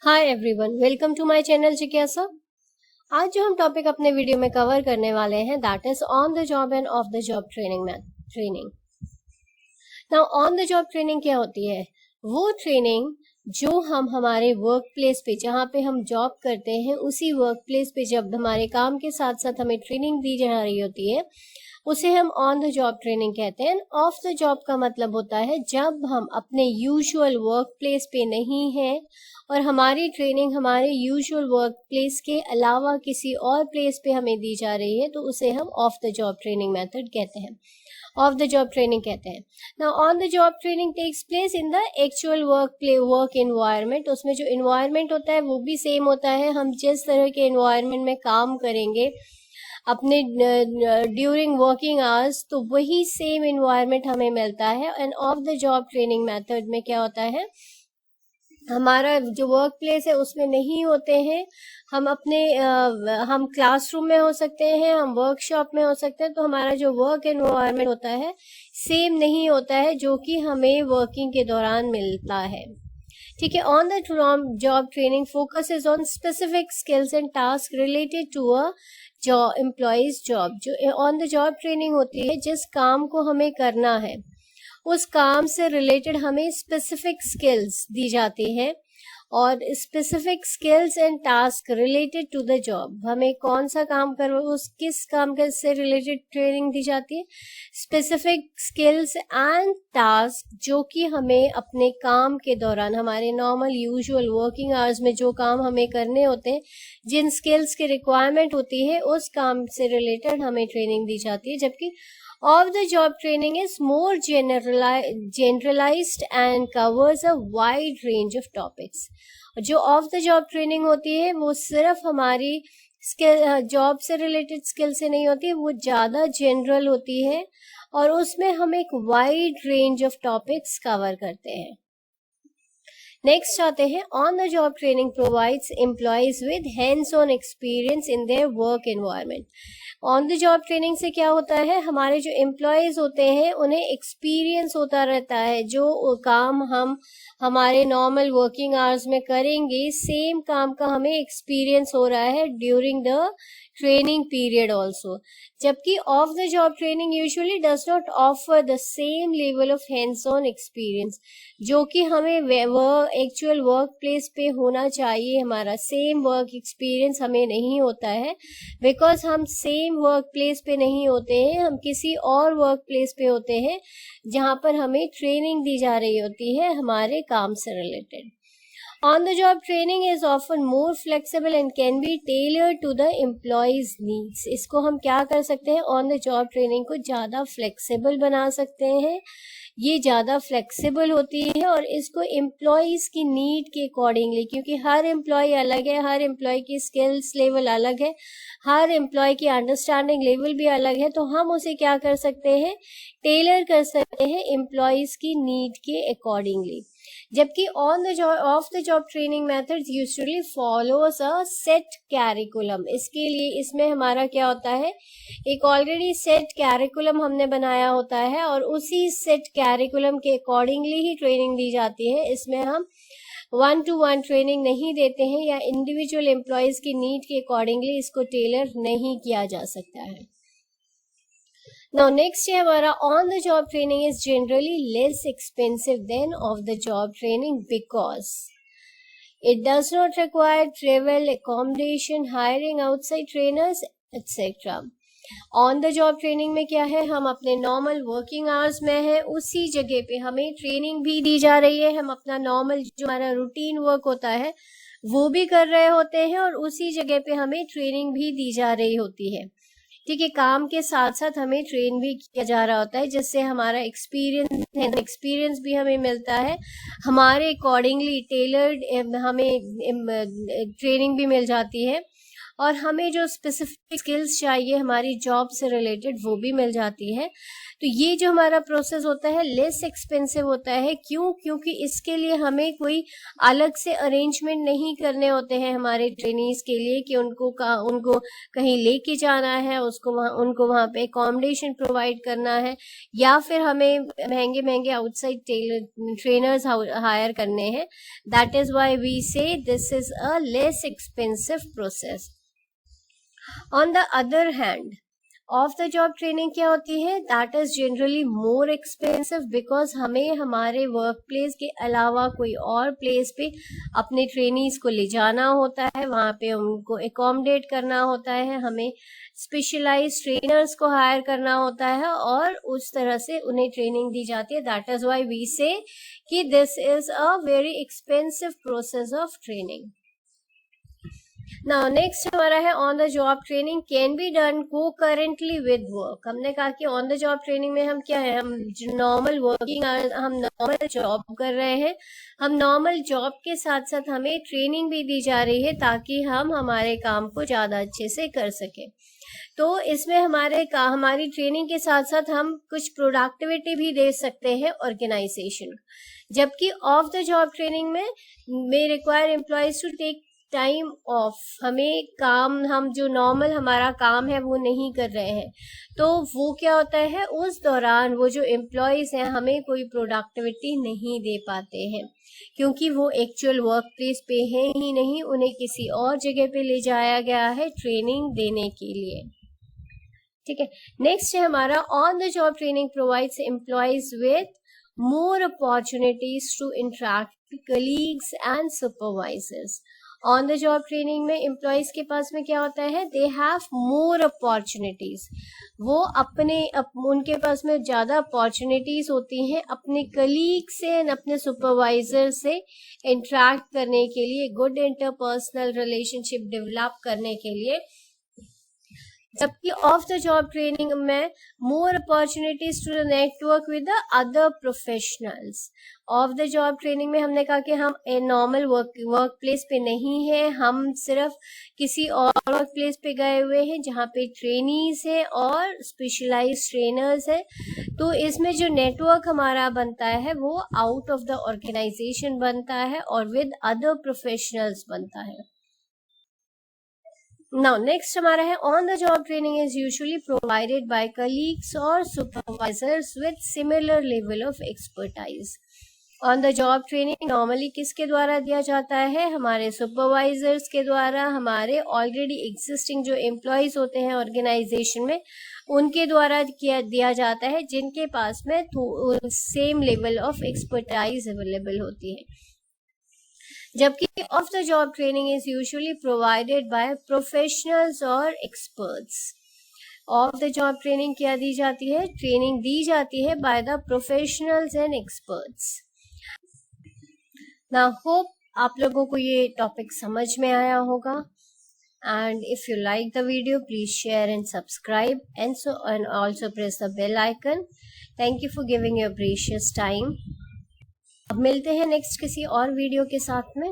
Hi everyone, welcome to my channel जिज्ञासा। आज जो हम टॉपिक अपने वीडियो में कवर करने वाले हैं that is on the job end of the job training. Now on the job training क्या होती है? वो ट्रेनिंग जो हम हमारे वर्क प्लेस पे जहाँ पे हम जॉब करते हैं उसी वर्क प्लेस पे जब हमारे काम के साथ साथ हमें ट्रेनिंग दी जा रही होती है उसे हम ऑन द जॉब ट्रेनिंग कहते हैं। ऑफ द जॉब का मतलब होता है जब हम अपने यूजुअल वर्क प्लेस पे नहीं हैं और हमारी ट्रेनिंग हमारे यूजुअल वर्क प्लेस के अलावा किसी और प्लेस पे हमें दी जा रही है तो उसे हम off the job training method कहते हैं, ऑफ द जॉब ट्रेनिंग कहते हैं। Now on the job training takes place in the actual work environment. उसमें जो एनवायरनमेंट होता है वो भी सेम होता है। हम जिस तरह के एनवायरनमेंट में काम करेंगे अपने ड्यूरिंग वर्किंग आवर्स तो वही सेम एनवायरनमेंट हमें मिलता है। End of the job training method में क्या होता है, हमारा जो वर्क प्लेस है उसमें नहीं होते हैं, हम अपने हम क्लासरूम में हो सकते हैं, हम वर्कशॉप में हो सकते हैं, तो हमारा जो वर्क एनवायरनमेंट होता है सेम नहीं होता है जो कि हमें वर्किंग के दौरान मिलता है। ठीक है। On the job training focuses on specific skills and task related to a employee's job. जो ऑन द जॉब ट्रेनिंग होती है जिस काम को हमें करना है उस काम से रिलेटेड हमें स्पेसिफिक स्किल्स दी जाती है और specific skills and task related to the job. हमें कौन सा काम कर उस किस काम के से रिलेटेड ट्रेनिंग दी जाती है, स्पेसिफिक स्किल्स एंड टास्क जो कि हमें अपने काम के दौरान हमारे नॉर्मल यूजुअल वर्किंग आवर्स में जो काम हमें करने होते हैं, जिन स्किल्स की रिक्वायरमेंट होती है उस काम से रिलेटेड हमें ट्रेनिंग दी जाती है। जबकि off the job training is more generalized and covers a wide range of topics। जो ऑफ द जॉब ट्रेनिंग होती है वो सिर्फ हमारी स्किल जॉब से रिलेटेड स्किल से नहीं होती है, वो ज्यादा जनरल होती है और उसमें हम एक wide range of topics cover करते हैं। नेक्स्ट आते हैं, on the job training provides employees with hands on experience in their work environment. On the job training से क्या होता है, हमारे जो एम्प्लॉयज होते हैं उन्हें एक्सपीरियंस होता रहता है। जो काम हम हमारे नॉर्मल वर्किंग आवर्स में करेंगे सेम काम का हमें एक्सपीरियंस हो रहा है during the training period also. जबकि off the job training usually does not offer the same level of hands on experience जो कि हमें एक्चुअल वर्क प्लेस पे होना चाहिए। हमारा सेम वर्क एक्सपीरियंस हमें नहीं होता है बिकॉज हम सेम वर्क प्लेस पे नहीं होते हैं, हम किसी और वर्क प्लेस पे होते हैं जहां पर हमें ट्रेनिंग दी जा रही होती है हमारे काम से related. On the job training is often more flexible and can be tailored to the employee's needs। इसको हम क्या कर सकते हैं, on the job training को ज़्यादा flexible बना सकते हैं। ये ज़्यादा फ्लेक्सिबल होती है और इसको एम्प्लॉयज़ की नीड के अकॉर्डिंगली, क्योंकि हर एम्प्लॉय अलग है, हर एम्प्लॉय की स्किल्स लेवल अलग है, हर एम्प्लॉय की अंडरस्टैंडिंग लेवल भी अलग है, तो हम उसे क्या कर सकते हैं, टेलर कर सकते हैं एम्प्लॉयज़ की नीड के अकॉर्डिंगली। जबकि on the job of the job training methods usually follows a set curriculum. इसके लिए इसमें हमारा क्या होता है, एक ऑलरेडी सेट कैरिकुलम हमने बनाया होता है और उसी सेट कैरिकुलम के अकॉर्डिंगली ही ट्रेनिंग दी जाती है। इसमें हम 1-to-1 ट्रेनिंग नहीं देते हैं या इंडिविजुअल एम्प्लॉयज की नीड के अकॉर्डिंगली इसको टेलर नहीं किया जा सकता है। Now next है हमारा, on the job training is generally less expensive than off the job training because it does not require travel, accommodation, hiring outside trainers, etc। On the job training में क्या है, हम अपने नॉर्मल वर्किंग आवर्स में है, उसी जगह पे हमें ट्रेनिंग भी दी जा रही है। हम अपना नॉर्मल जो हमारा रूटीन वर्क होता है वो भी कर रहे होते हैं और उसी जगह पे हमें ट्रेनिंग भी दी जा रही होती है। ठीक है, काम के साथ साथ हमें ट्रेन भी किया जा रहा होता है जिससे हमारा एक्सपीरियंस भी हमें मिलता है, हमारे अकॉर्डिंगली टेलर्ड हमें ट्रेनिंग भी मिल जाती है और हमें जो स्पेसिफिक स्किल्स चाहिए हमारी जॉब से रिलेटेड वो भी मिल जाती है। तो ये जो हमारा प्रोसेस होता है लेस एक्सपेंसिव होता है। क्यों? क्योंकि इसके लिए हमें कोई अलग से अरेंजमेंट नहीं करने होते हैं हमारे ट्रेनीज के लिए कि उनको कहीं लेके जाना है, उनको वहाँ पे अकोमोडेशन प्रोवाइड करना है, या फिर हमें महंगे महंगे आउटसाइड ट्रेनर्स हायर करने हैं। दैट इज व्हाई वी से this is a less expensive process. On the other hand of the job training क्या होती है? That is generally more expensive, because हमें हमारे वर्क प्लेस के अलावा कोई और प्लेस पे अपने ट्रेनीज को ले जाना होता है, वहाँ पे उनको एकोमोडेट करना होता है, हमें स्पेशलाइज ट्रेनर्स को हायर करना होता है और उस तरह से उन्हें ट्रेनिंग दी जाती है। That is why we say कि this is a very expensive process of training. Now next हमारा है on the job training can be done concurrently with work. हमने कहा कि ऑन द जॉब ट्रेनिंग में हम क्या है, हम नॉर्मल वर्किंग, हम नॉर्मल जॉब कर रहे हैं, हम नॉर्मल जॉब के साथ साथ हमें ट्रेनिंग भी दी जा रही है ताकि हम हमारे काम को ज्यादा अच्छे से कर सके। तो इसमें हमारी ट्रेनिंग के साथ साथ हम कुछ प्रोडक्टिविटी भी दे सकते हैं ऑर्गेनाइजेशन। जबकि ऑफ द जॉब ट्रेनिंग में may require employees to take time off, हम जो नॉर्मल हमारा काम है वो नहीं कर रहे हैं, तो वो क्या होता है उस दौरान वो जो एम्प्लॉयज हैं हमें कोई प्रोडक्टिविटी नहीं दे पाते हैं, क्योंकि वो एक्चुअल वर्क प्लेस पे है ही नहीं, उन्हें किसी और जगह पे ले जाया गया है ट्रेनिंग देने के लिए। ठीक है, नेक्स्ट है हमारा on the job training provides employees with more opportunities to interact with colleagues and supervisors. On the job training में एम्प्लॉयज के पास में क्या होता है, दे हैव मोर अपॉर्चुनिटीज, वो उनके पास में ज्यादा अपॉर्चुनिटीज होती हैं अपने कलीग से, अपने सुपरवाइजर से इंटरेक्ट करने के लिए, गुड इंटरपर्सनल रिलेशनशिप डेवलप करने के लिए। जबकि ऑफ द जॉब ट्रेनिंग में more opportunities to network with the other professionals. Off the job training में हमने कहा कि हम नॉर्मल वर्क प्लेस पे नहीं है, हम सिर्फ किसी और वर्क प्लेस पे गए हुए हैं जहाँ पे ट्रेनीज है और स्पेशलाइज्ड ट्रेनर्स है। तो इसमें जो नेटवर्क हमारा बनता है वो आउट ऑफ द ऑर्गेनाइजेशन बनता है और विद अदर प्रोफेशनल्स बनता है। Now next हमारा है on the job training is usually provided by colleagues or supervisors with similar level of expertise। on the job training normally किसके द्वारा दिया जाता है, हमारे supervisors के द्वारा, हमारे already existing जो employees होते हैं organization में उनके द्वारा दिया जाता है, जिनके पास में same level of expertise available होती है। जबकि off the job training is usually provided by professionals और experts. Off the job training क्या दी जाती है, ट्रेनिंग दी जाती है by the professionals and experts. Now hope आप लोगों को ये टॉपिक समझ में आया होगा, and if you like the video please share and subscribe and also press the bell icon. Thank you for giving your precious time. अब मिलते हैं नेक्स्ट किसी और वीडियो के साथ में।